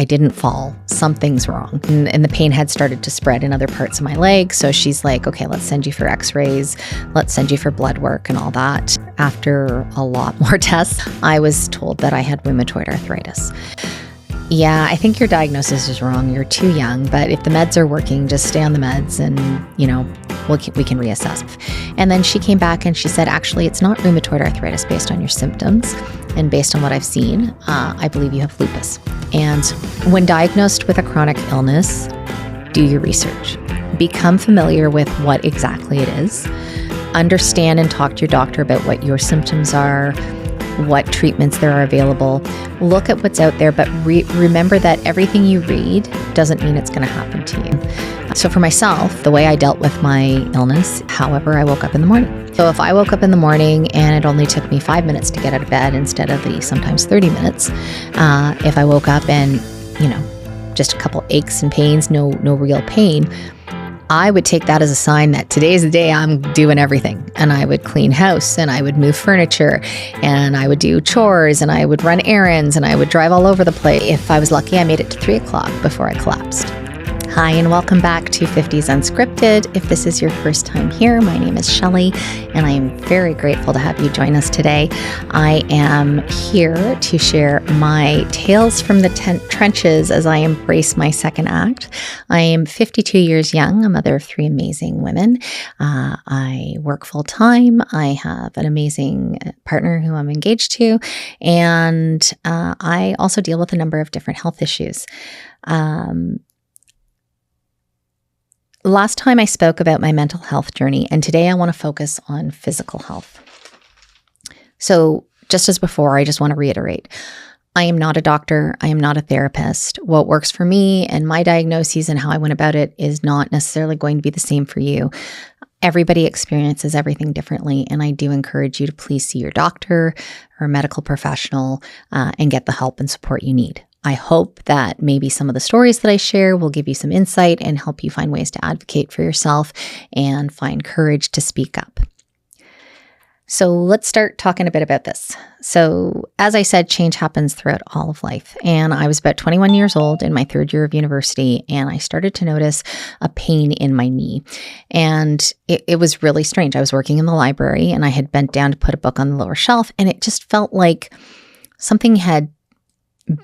I didn't fall. Something's wrong. And the pain had started to spread in other parts of my leg. So she's like, okay, let's send you for x-rays. Let's send you for blood work and all that. After a lot more tests, I was told that I had rheumatoid arthritis. Yeah, I think your diagnosis is wrong. You're too young, but if the meds are working, just stay on the meds and, we can reassess. And then she came back and she said, actually, it's not rheumatoid arthritis based on your symptoms. And based on what I've seen, I believe you have lupus. And when diagnosed with a chronic illness, do your research. Become familiar with what exactly it is. Understand and talk to your doctor about what your symptoms are, what treatments there are available. Look at what's out there, but remember that everything you read doesn't mean it's going to happen to you. So for myself, the way I dealt with my illness, however, I woke up in the morning. So if I woke up in the morning and it only took me 5 minutes to get out of bed instead of the sometimes 30 minutes, if I woke up and, just a couple aches and pains, no real pain, I would take that as a sign that today's the day I'm doing everything. And I would clean house and I would move furniture and I would do chores and I would run errands and I would drive all over the place. If I was lucky, I made it to 3 o'clock before I collapsed. Hi, and welcome back to 50s Unscripted. If this is your first time here, my name is Shelley, and I am very grateful to have you join us today. I am here to share my tales from the trenches as I embrace my second act. I am 52 years young, a mother of 3 amazing women. I work full time. I have an amazing partner who I'm engaged to, and I also deal with a number of different health issues. Last time I spoke about my mental health journey, and today I want to focus on physical health. So just as before, I just want to reiterate, I am not a doctor. I am not a therapist. What works for me and my diagnoses and how I went about it is not necessarily going to be the same for you. Everybody experiences everything differently, and I do encourage you to please see your doctor or a medical professional and get the help and support you need. I hope that maybe some of the stories that I share will give you some insight and help you find ways to advocate for yourself and find courage to speak up. So let's start talking a bit about this. So as I said, change happens throughout all of life. And I was about 21 years old in my 3rd year of university, and I started to notice a pain in my knee. And it was really strange. I was working in the library and I had bent down to put a book on the lower shelf, and it just felt like something had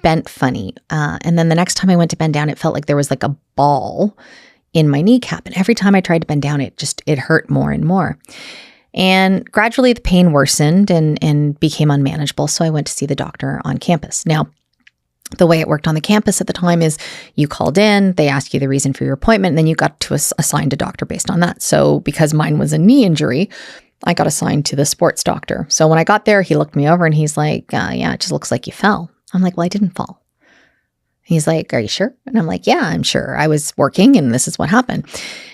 bent funny. And then the next time I went to bend down, it felt like there was like a ball in my kneecap. And every time I tried to bend down, it hurt more and more. And gradually the pain worsened and became unmanageable. So I went to see the doctor on campus. Now, the way it worked on the campus at the time is you called in, they asked you the reason for your appointment, and then you got to assigned a doctor based on that. So because mine was a knee injury, I got assigned to the sports doctor. So when I got there, he looked me over and he's like, yeah, it just looks like you fell. I'm like, well, I didn't fall. He's like, are you sure? And I'm like, yeah, I'm sure. I was working and this is what happened.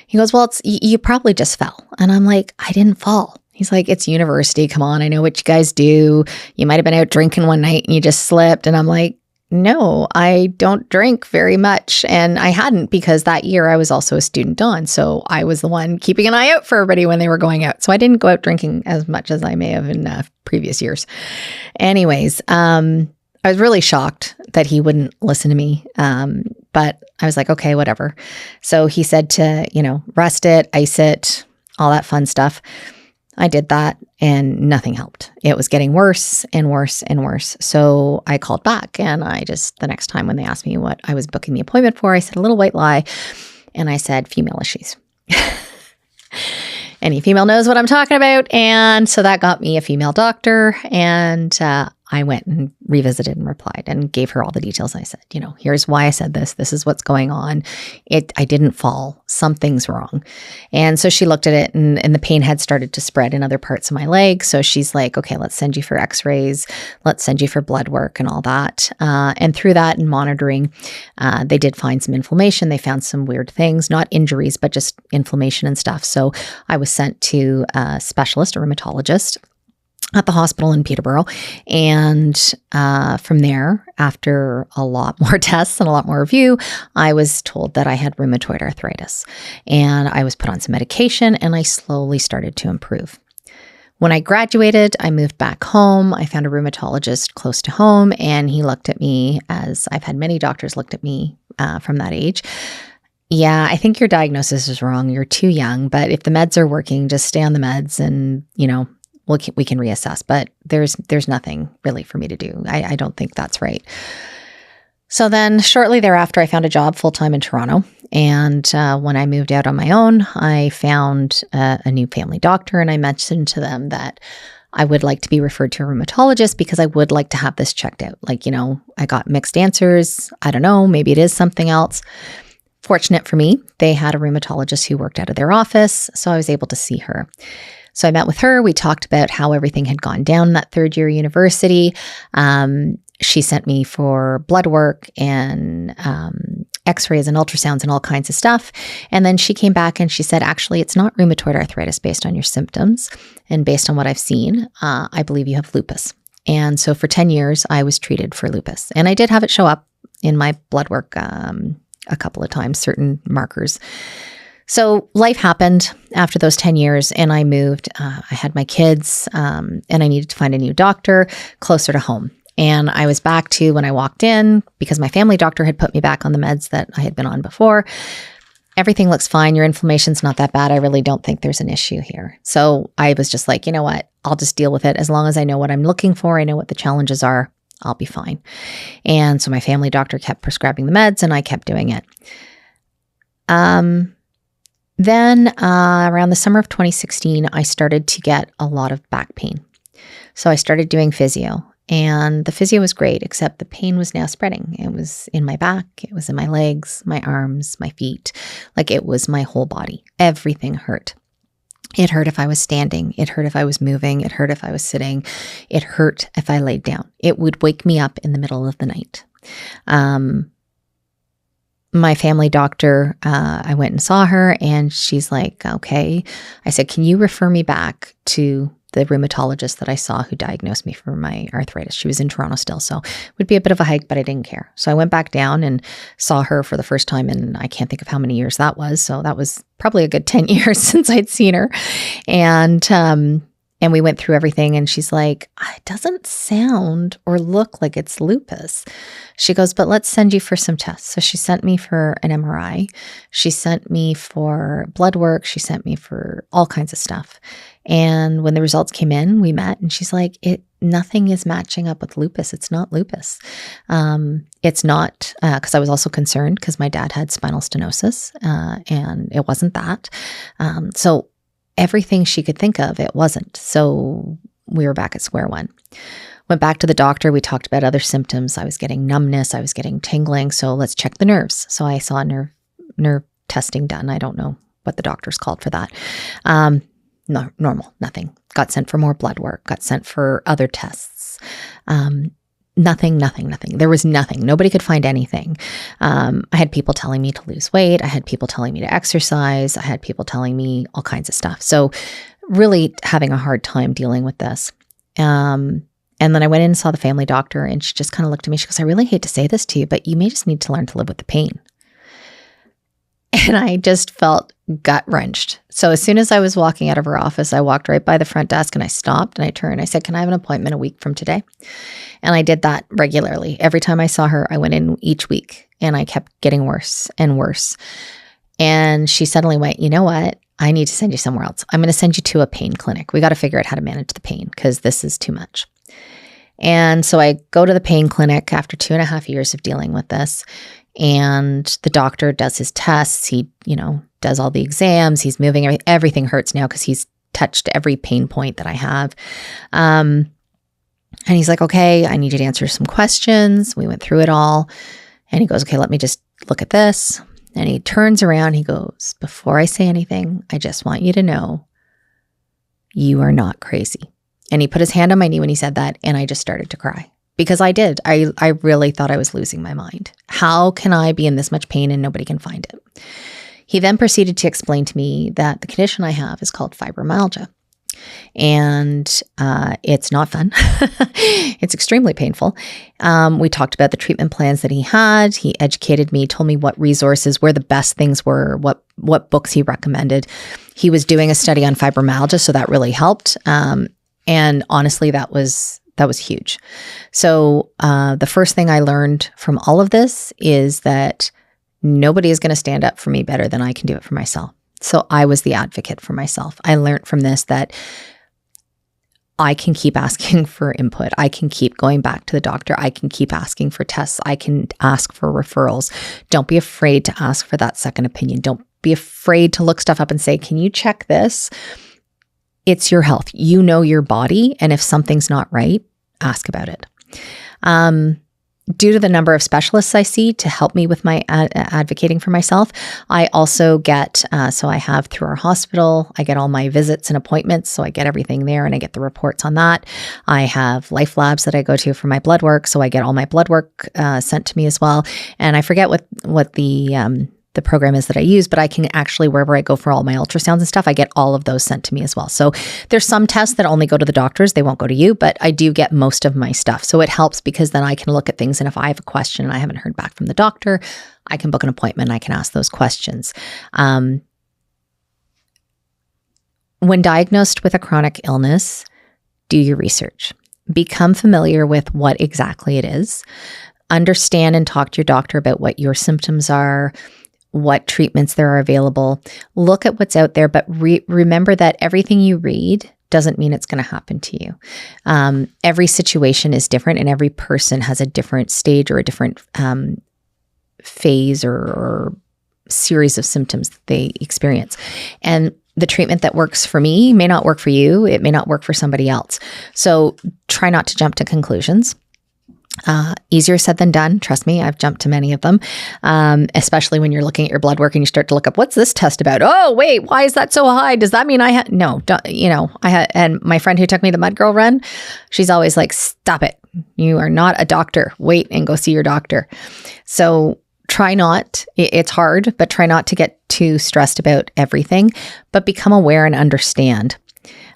He goes, well, you probably just fell. And I'm like, I didn't fall. He's like, it's university. Come on. I know what you guys do. You might have been out drinking one night and you just slipped. And I'm like, no, I don't drink very much. And I hadn't, because that year I was also a student on. So I was the one keeping an eye out for everybody when they were going out. So I didn't go out drinking as much as I may have in previous years. Anyways, I was really shocked that he wouldn't listen to me. But I was like, okay, whatever. So he said to, rest it, ice it, all that fun stuff. I did that and nothing helped. It was getting worse and worse and worse. So I called back, and the next time when they asked me what I was booking the appointment for, I said a little white lie. And I said female issues. Any female knows what I'm talking about. And so that got me a female doctor, and I went and revisited and replied and gave her all the details. I said, here's why I said this. This is what's going on. I didn't fall. Something's wrong. And so she looked at it, and the pain had started to spread in other parts of my leg. So she's like, okay, let's send you for x-rays. Let's send you for blood work and all that. And through that and monitoring, they did find some inflammation. They found some weird things, not injuries, but just inflammation and stuff. So I was sent to a specialist, a rheumatologist, at the hospital in Peterborough. And from there, after a lot more tests and a lot more review, I was told that I had rheumatoid arthritis. And I was put on some medication, and I slowly started to improve. When I graduated, I moved back home. I found a rheumatologist close to home, and he looked at me, as I've had many doctors looked at me from that age. Yeah, I think your diagnosis is wrong. You're too young, but if the meds are working, just stay on the meds and, we can reassess. But there's nothing really for me to do. I don't think that's right. So then shortly thereafter, I found a job full-time in Toronto. And when I moved out on my own, I found a new family doctor, and I mentioned to them that I would like to be referred to a rheumatologist because I would like to have this checked out. I got mixed answers. I don't know, maybe it is something else. Fortunate for me, they had a rheumatologist who worked out of their office, so I was able to see her. So I met with her. We talked about how everything had gone down in that third year university. She sent me for blood work and x-rays and ultrasounds and all kinds of stuff. And then she came back and she said, actually, it's not rheumatoid arthritis based on your symptoms. And based on what I've seen, I believe you have lupus. And so for 10 years, I was treated for lupus. And I did have it show up in my blood work a couple of times, certain markers. So life happened after those 10 years, and I moved. I had my kids, and I needed to find a new doctor closer to home. And I was back to when I walked in, because my family doctor had put me back on the meds that I had been on before. Everything looks fine. Your inflammation's not that bad. I really don't think there's an issue here. So I was just like, you know what? I'll just deal with it. As long as I know what I'm looking for, I know what the challenges are, I'll be fine. And so my family doctor kept prescribing the meds, and I kept doing it. Then around the summer of 2016, I started to get a lot of back pain. So I started doing physio. And the physio was great, except the pain was now spreading. It was in my back, it was in my legs, my arms, my feet. It was my whole body. Everything hurt. It hurt if I was standing. It hurt if I was moving. It hurt if I was sitting. It hurt if I laid down. It would wake me up in the middle of the night. My family doctor, I went and saw her, and she's like, okay. I said, can you refer me back to the rheumatologist that I saw who diagnosed me for my arthritis? She was in Toronto still, so it would be a bit of a hike, but I didn't care. So I went back down and saw her for the first time, and I can't think of how many years that was. So that was probably a good 10 years since I'd seen her. And we went through everything, and she's like, it doesn't sound or look like it's lupus. She goes, but let's send you for some tests. So she sent me for an MRI. She sent me for blood work. She sent me for all kinds of stuff. And when the results came in, we met, and she's like, nothing is matching up with lupus. It's not lupus. It's not, because I was also concerned because my dad had spinal stenosis, and it wasn't that. So everything she could think of, it wasn't. So we were back at square one. Went back to the doctor. We talked about other symptoms. I was getting numbness. I was getting tingling. So let's check the nerves. So I saw nerve testing done. I don't know what the doctor's called for that. No, normal, nothing. Got sent for more blood work. Got sent for other tests. Nothing. There was nothing. Nobody could find anything. I had people telling me to lose weight. I had people telling me to exercise. I had people telling me all kinds of stuff. So really having a hard time dealing with this. And then I went in and saw the family doctor, and she just kind of looked at me. She goes, I really hate to say this to you, but you may just need to learn to live with the pain. And I just felt gut-wrenched. So as soon as I was walking out of her office, I walked right by the front desk, and I stopped and I turned. I said, can I have an appointment a week from today? And I did that regularly. Every time I saw her, I went in each week, and I kept getting worse and worse. And she suddenly went, you know what? I need to send you somewhere else. I'm going to send you to a pain clinic. We got to figure out how to manage the pain because this is too much. And so I go to the pain clinic after 2.5 years of dealing with this. And the doctor does his tests. He, does all the exams. He's moving. Everything hurts now because he's touched every pain point that I have. And he's like, okay, I need you to answer some questions. We went through it all. And he goes, okay, let me just look at this. And he turns around. He goes, before I say anything, I just want you to know you are not crazy. And he put his hand on my knee when he said that. And I just started to cry. Because I did. I really thought I was losing my mind. How can I be in this much pain and nobody can find it? He then proceeded to explain to me that the condition I have is called fibromyalgia. And it's not fun. It's extremely painful. We talked about the treatment plans that he had. He educated me, told me what resources, where the best things were, what books he recommended. He was doing a study on fibromyalgia, so that really helped. And honestly, that was huge. So the first thing I learned from all of this is that nobody is going to stand up for me better than I can do it for myself. So I was the advocate for myself. I learned from this that I can keep asking for input. I can keep going back to the doctor. I can keep asking for tests. I can ask for referrals. Don't be afraid to ask for that second opinion. Don't be afraid to look stuff up and say, can you check this? It's your health. You know your body. And if something's not right, ask about it. Due to the number of specialists I see to help me with my advocating for myself, I also get, so I have through our hospital, I get all my visits and appointments. So I get everything there and I get the reports on that. I have Life Labs that I go to for my blood work. So I get all my blood work sent to me as well. And I forget what the program is that I use, but I can actually, wherever I go for all my ultrasounds and stuff, I get all of those sent to me as well. So there's some tests that only go to the doctors. They won't go to you, but I do get most of my stuff. So it helps because then I can look at things. And if I have a question and I haven't heard back from the doctor, I can book an appointment and I can ask those questions. When diagnosed with a chronic illness, do your research. Become familiar with what exactly it is. Understand and talk to your doctor about what your symptoms are, what treatments there are available. Look at what's out there, but remember that everything you read doesn't mean it's going to happen to you. Every situation is different and every person has a different stage or a different phase or series of symptoms that they experience. And the treatment that works for me may not work for you. It may not work for somebody else. So try not to jump to conclusions. Easier said than done. Trust me, I've jumped to many of them, especially when you're looking at your blood work and you start to look up, what's this test about? Oh, wait, why is that so high? Does that mean I had, no, I had, and my friend who took me the Mud Girl run, she's always like, stop it. You are not a doctor. Wait and go see your doctor. So try not, it's hard, but try not to get too stressed about everything, but become aware and understand.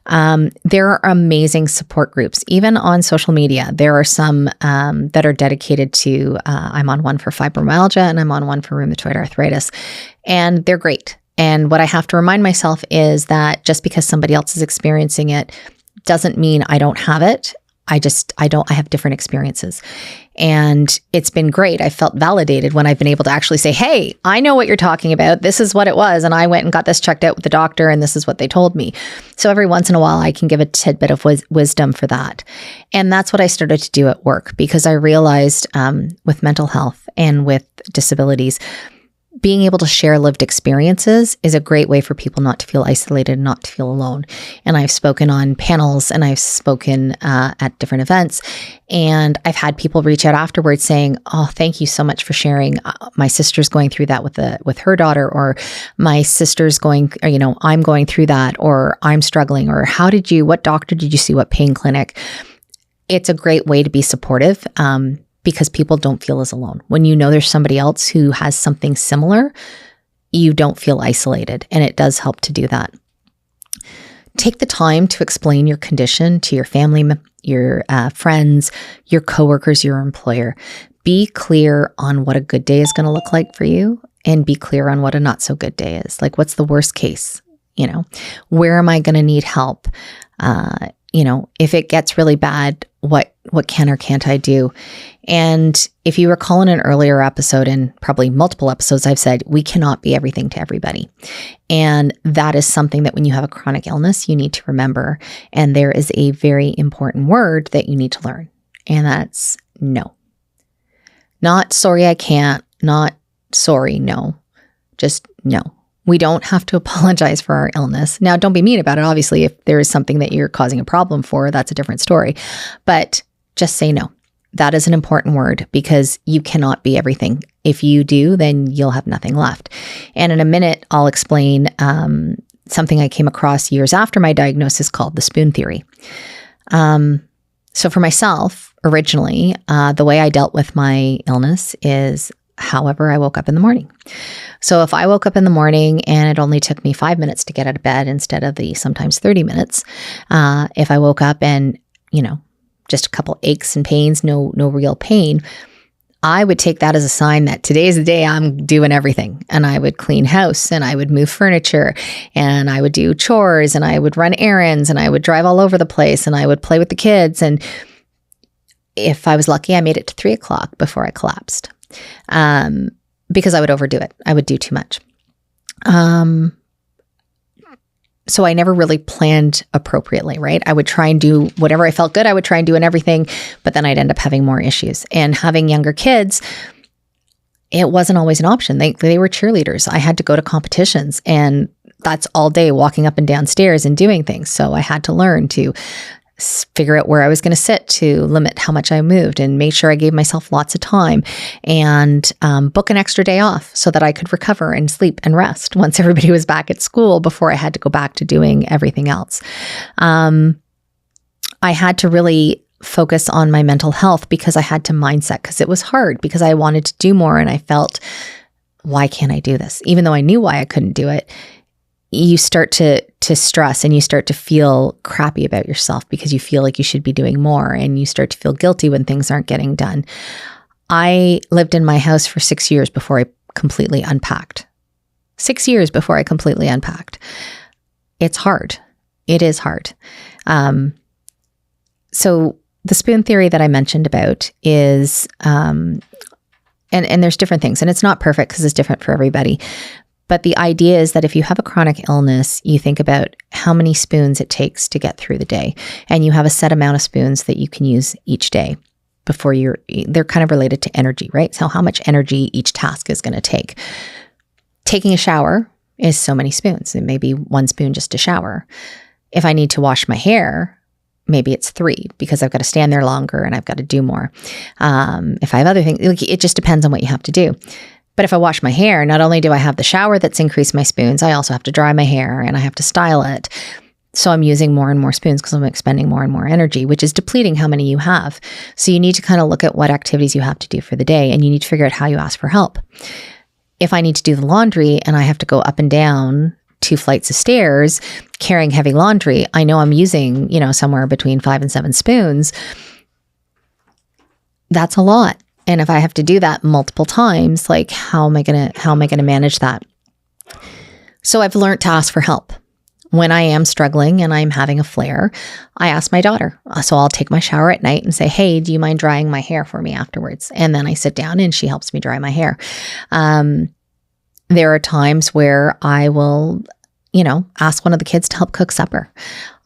There are amazing support groups, even on social media. There are some that are dedicated to, I'm on one for fibromyalgia and I'm on one for rheumatoid arthritis, and they're great. And what I have to remind myself is that just because somebody else is experiencing it doesn't mean I don't have it. I have different experiences. And it's been great. I felt validated when I've been able to actually say, hey, I know what you're talking about. This is what it was. And I went and got this checked out with the doctor and this is what they told me. So every once in a while, I can give a tidbit of wisdom for that. And that's what I started to do at work because I realized with mental health and with disabilities, being able to share lived experiences is a great way for people not to feel isolated and not to feel alone. And I've spoken on panels and I've spoken at different events, and I've had people reach out afterwards saying, oh, thank you so much for sharing. My sister's going through that with her daughter, or my sister's going, or, I'm going through that, or I'm struggling, or what doctor did you see, what pain clinic? It's a great way to be supportive. Because people don't feel as alone. When you know there's somebody else who has something similar, you don't feel isolated, and it does help to do that. Take the time to explain your condition to your family, your friends, your coworkers, your employer. Be clear on what a good day is going to look like for you, and be clear on what a not so good day is. Like, what's the worst case? Where am I going to need help? If it gets really bad, what can or can't I do? And if you recall in an earlier episode, and probably multiple episodes, I've said we cannot be everything to everybody. And that is something that when you have a chronic illness, you need to remember. And there is a very important word that you need to learn. And that's no. Not sorry, I can't. Not sorry, no. Just no. We don't have to apologize for our illness. Now, don't be mean about it. Obviously, if there is something that you're causing a problem for, that's a different story. But just say no. That is an important word because you cannot be everything. If you do, then you'll have nothing left. And in a minute, I'll explain something I came across years after my diagnosis called the spoon theory. So for myself, originally, the way I dealt with my illness is however I woke up in the morning. So if I woke up in the morning and it only took me 5 minutes to get out of bed instead of the sometimes 30 minutes, if I woke up and, just a couple aches and pains, no real pain, I would take that as a sign that today's the day I'm doing everything. And I would clean house and I would move furniture and I would do chores and I would run errands and I would drive all over the place and I would play with the kids. And if I was lucky, I made it to 3 o'clock before I collapsed, because I would overdo it. I would do too much. So I never really planned appropriately, right? I would try and do whatever I felt good. I would try and do in everything, but then I'd end up having more issues. And having younger kids, it wasn't always an option. They were cheerleaders. I had to go to competitions, and that's all day walking up and down stairs and doing things. So I had to learn to figure out where I was going to sit to limit how much I moved and make sure I gave myself lots of time and book an extra day off so that I could recover and sleep and rest once everybody was back at school before I had to go back to doing everything else. I had to really focus on my mental health because I had to mindset, because it was hard, because I wanted to do more and I felt, why can't I do this? Even though I knew why I couldn't do it, you start to stress and you start to feel crappy about yourself because you feel like you should be doing more, and you start to feel guilty when things aren't getting done. I lived in my house for 6 years before I completely unpacked. 6 years before I completely unpacked. It's hard. It is hard. So the spoon theory that I mentioned about is, and there's different things, and it's not perfect because it's different for everybody. But the idea is that if you have a chronic illness, you think about how many spoons it takes to get through the day. And you have a set amount of spoons that you can use each day before they're kind of related to energy, right? So how much energy each task is going to take. Taking a shower is so many spoons. It may be 1 spoon just to shower. If I need to wash my hair, maybe it's 3 because I've got to stand there longer and I've got to do more. If I have other things, it just depends on what you have to do. But if I wash my hair, not only do I have the shower that's increased my spoons, I also have to dry my hair and I have to style it. So I'm using more and more spoons because I'm expending more and more energy, which is depleting how many you have. So you need to kind of look at what activities you have to do for the day, and you need to figure out how you ask for help. If I need to do the laundry and I have to go up and down 2 flights of stairs carrying heavy laundry, I know I'm using, somewhere between 5 and 7 spoons. That's a lot. And if I have to do that multiple times, like how am I going to manage that? So I've learned to ask for help. When I am struggling and I'm having a flare, I ask my daughter. So I'll take my shower at night and say, hey, do you mind drying my hair for me afterwards? And then I sit down and she helps me dry my hair. There are times where I will, ask one of the kids to help cook supper.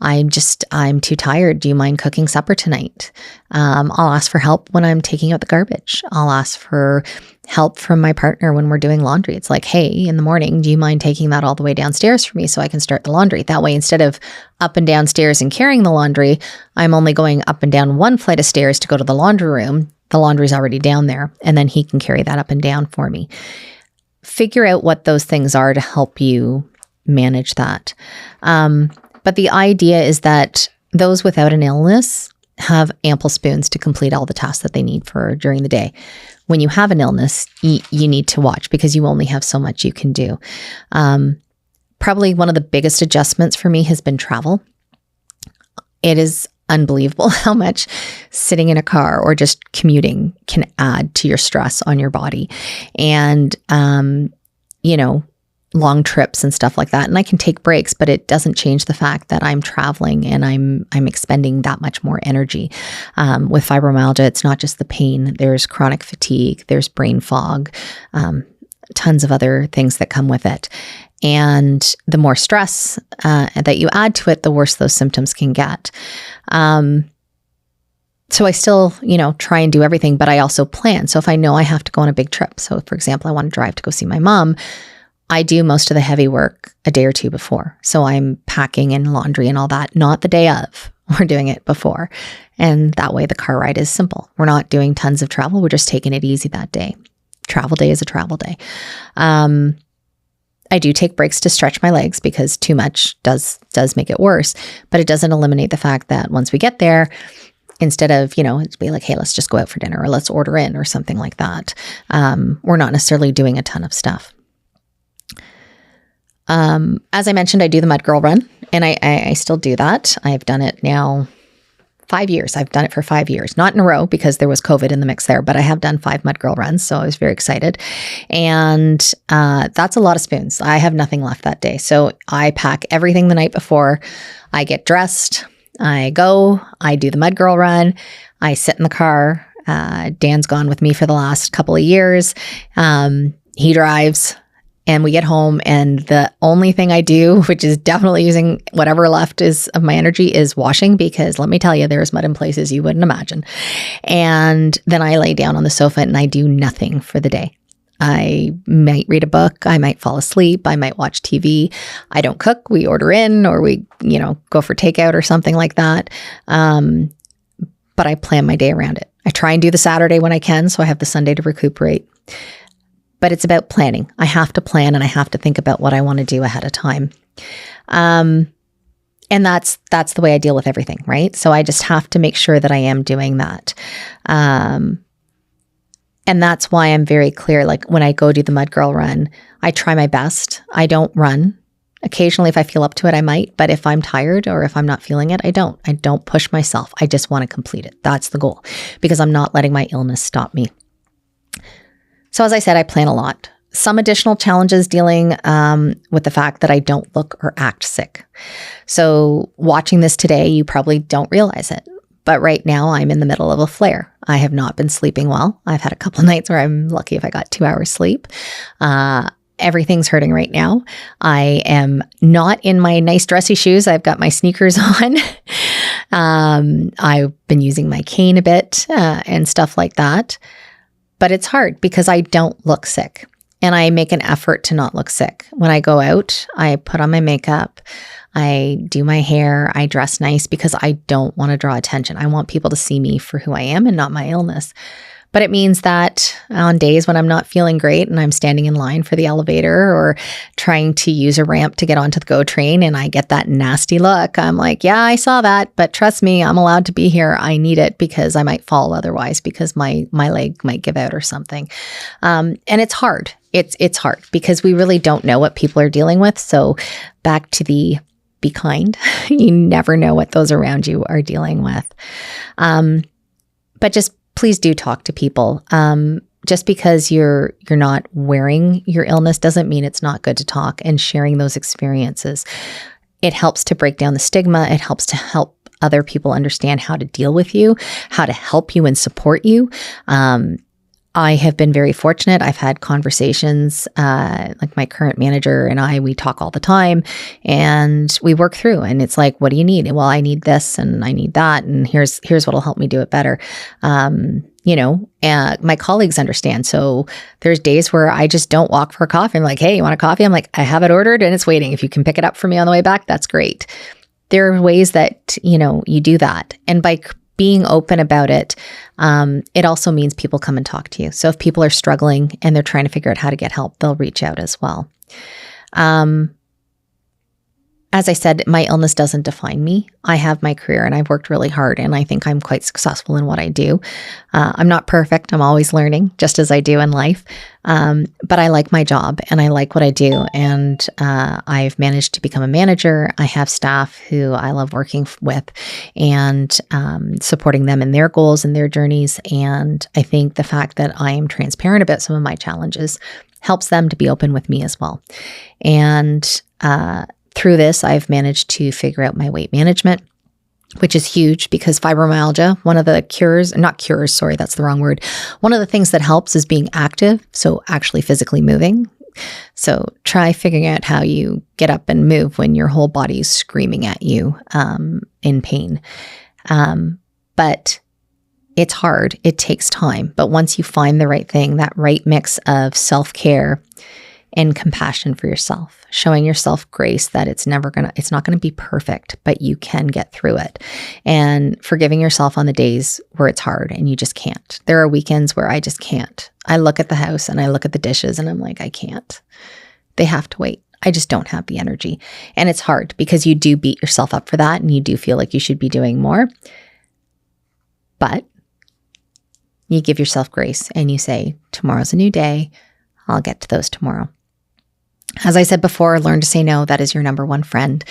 I'm too tired. Do you mind cooking supper tonight? I'll ask for help when I'm taking out the garbage. I'll ask for help from my partner when we're doing laundry. It's like, hey, in the morning, do you mind taking that all the way downstairs for me so I can start the laundry? That way, instead of up and downstairs and carrying the laundry, I'm only going up and down 1 flight of stairs to go to the laundry room. The laundry's already down there, and then he can carry that up and down for me. Figure out what those things are to help you manage that. But the idea is that those without an illness have ample spoons to complete all the tasks that they need for during the day. When you have an illness, you need to watch because you only have so much you can do. Probably one of the biggest adjustments for me has been travel. It is unbelievable how much sitting in a car or just commuting can add to your stress on your body. And, long trips and stuff like that. And I can take breaks, but it doesn't change the fact that I'm traveling and I'm expending that much more energy. With fibromyalgia, it's not just the pain. There's chronic fatigue, there's brain fog, tons of other things that come with it. And the more stress that you add to it, the worse those symptoms can get. So I still, try and do everything, but I also plan. So if I know I have to go on a big trip, so for example, I want to drive to go see my mom, I do most of the heavy work a day or 2 before. So I'm packing and laundry and all that, not the day of. We're doing it before. And that way the car ride is simple. We're not doing tons of travel. We're just taking it easy that day. Travel day is a travel day. I do take breaks to stretch my legs because too much does make it worse, but it doesn't eliminate the fact that once we get there, instead of, it'd be like, hey, let's just go out for dinner or let's order in or something like that. We're not necessarily doing a ton of stuff. As I mentioned, I do the Mud Girl Run, and I still do that. I've done it now 5 years. I've done it for 5 years, not in a row because there was COVID in the mix there, but I have done 5 Mud Girl runs. So I was very excited. And that's a lot of spoons. I have nothing left that day. So I pack everything the night before. I get dressed. I go. I do the Mud Girl Run. I sit in the car. Dan's gone with me for the last couple of years. He drives. And we get home, and the only thing I do, which is definitely using whatever left is of my energy, is washing, because let me tell you, there's mud in places you wouldn't imagine. And then I lay down on the sofa and I do nothing for the day. I might read a book. I might fall asleep. I might watch TV. I don't cook. We order in, or we, go for takeout or something like that. But I plan my day around it. I try and do the Saturday when I can, so I have the Sunday to recuperate. But it's about planning. I have to plan, and I have to think about what I want to do ahead of time. And that's the way I deal with everything, right? So I just have to make sure that I am doing that. And that's why I'm very clear. Like when I go do the Mud Girl Run, I try my best. I don't run. Occasionally, if I feel up to it, I might. But if I'm tired or if I'm not feeling it, I don't. I don't push myself. I just want to complete it. That's the goal, because I'm not letting my illness stop me. So as I said, I plan a lot. Some additional challenges dealing with the fact that I don't look or act sick. So watching this today, you probably don't realize it. But right now I'm in the middle of a flare. I have not been sleeping well. I've had a couple of nights where I'm lucky if I got 2 hours sleep. Everything's hurting right now. I am not in my nice dressy shoes. I've got my sneakers on. I've been using my cane a bit and stuff like that. But it's hard because I don't look sick, and I make an effort to not look sick. When I go out, I put on my makeup, I do my hair, I dress nice because I don't want to draw attention. I want people to see me for who I am and not my illness. But it means that on days when I'm not feeling great and I'm standing in line for the elevator or trying to use a ramp to get onto the GO train and I get that nasty look, I'm like, yeah, I saw that, but trust me, I'm allowed to be here. I need it because I might fall otherwise, because my leg might give out or something. And it's hard. It's hard because we really don't know what people are dealing with. So back to the be kind. You never know what those around you are dealing with. But just please do talk to people. Just because you're not wearing your illness doesn't mean it's not good to talk and sharing those experiences. It helps to break down the stigma. It helps to help other people understand how to deal with you, how to help you and support you. I have been very fortunate. I've had conversations, like my current manager and we talk all the time and we work through, and it's like, what do you need? Well, I need this and I need that. And here's what'll help me do it better. My colleagues understand. So there's days where I just don't walk for a coffee. I'm like, hey, you want a coffee? I'm like, I have it ordered and it's waiting. If you can pick it up for me on the way back, that's great. There are ways that, you do that. And by being open about it, it also means people come and talk to you. So if people are struggling and they're trying to figure out how to get help, they'll reach out as well. As I said, my illness doesn't define me. I have my career and I've worked really hard, and I think I'm quite successful in what I do. I'm not perfect. I'm always learning, just as I do in life. But I like my job and I like what I do. And I've managed to become a manager. I have staff who I love working with and supporting them in their goals and their journeys. And I think the fact that I am transparent about some of my challenges helps them to be open with me as well. And through this, I've managed to figure out my weight management, which is huge because fibromyalgia, one of the one of the things that helps is being active. So actually physically moving. So try figuring out how you get up and move when your whole body is screaming at you in pain. But it's hard. It takes time. But once you find the right thing, that right mix of self-care and compassion for yourself, showing yourself grace that it's not going to be perfect, but you can get through it, and forgiving yourself on the days where it's hard and you just can't. There are weekends where I just can't. I look at the house and I look at the dishes and I'm like, I can't. They have to wait. I just don't have the energy. And it's hard because you do beat yourself up for that and you do feel like you should be doing more. But you give yourself grace and you say, tomorrow's a new day. I'll get to those tomorrow. As I said before, learn to say no. That is your number one friend.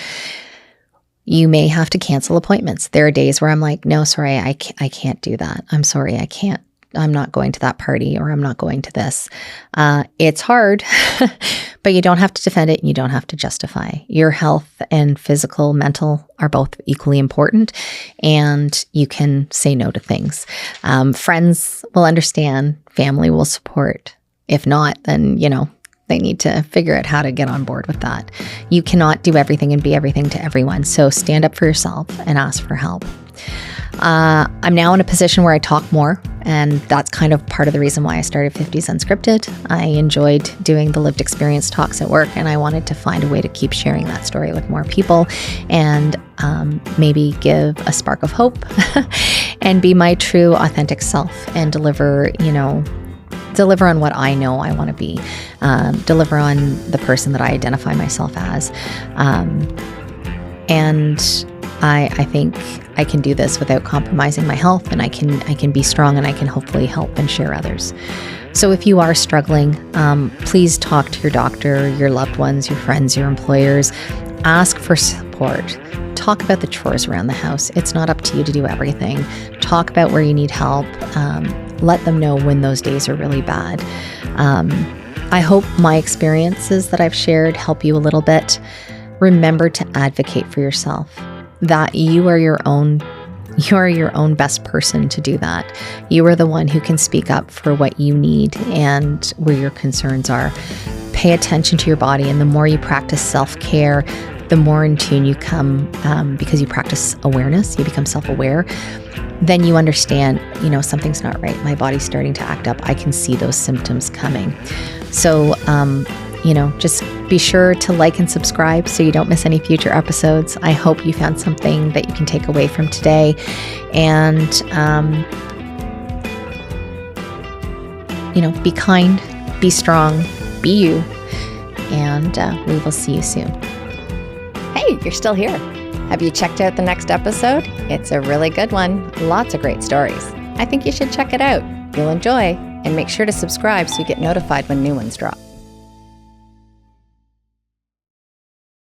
You may have to cancel appointments. There are days where I'm like, no, sorry, I can't do that. I'm sorry, I can't. I'm not going to that party, or I'm not going to this. It's hard, but you don't have to defend it and you don't have to justify. Your health and physical, mental are both equally important, and you can say no to things. Friends will understand, family will support. If not, then, they need to figure out how to get on board with that. You cannot do everything and be everything to everyone. So stand up for yourself and ask for help. I'm now in a position where I talk more, and that's kind of part of the reason why I started 50s Unscripted. I enjoyed doing the lived experience talks at work, and I wanted to find a way to keep sharing that story with more people and maybe give a spark of hope and be my true, authentic self and deliver on what I know I want to be, deliver on the person that I identify myself as. And I think I can do this without compromising my health, and I can be strong, and I can hopefully help and share others. So if you are struggling, please talk to your doctor, your loved ones, your friends, your employers. Ask for support. Talk about the chores around the house. It's not up to you to do everything. Talk about where you need help. Let them know when those days are really bad. I hope my experiences that I've shared help you a little bit. Remember to advocate for yourself. That you are your own best person to do that. You are the one who can speak up for what you need and where your concerns are. Pay attention to your body, and the more you practice self-care, the more in tune you come, because you practice awareness, you become self-aware. Then you understand, something's not right. My body's starting to act up. I can see those symptoms coming. So, just be sure to like and subscribe so you don't miss any future episodes. I hope you found something that you can take away from today. And, be kind, be strong, be you. And we will see you soon. Hey, you're still here. Have you checked out the next episode? It's a really good one. Lots of great stories. I think you should check it out. You'll enjoy. And make sure to subscribe so you get notified when new ones drop.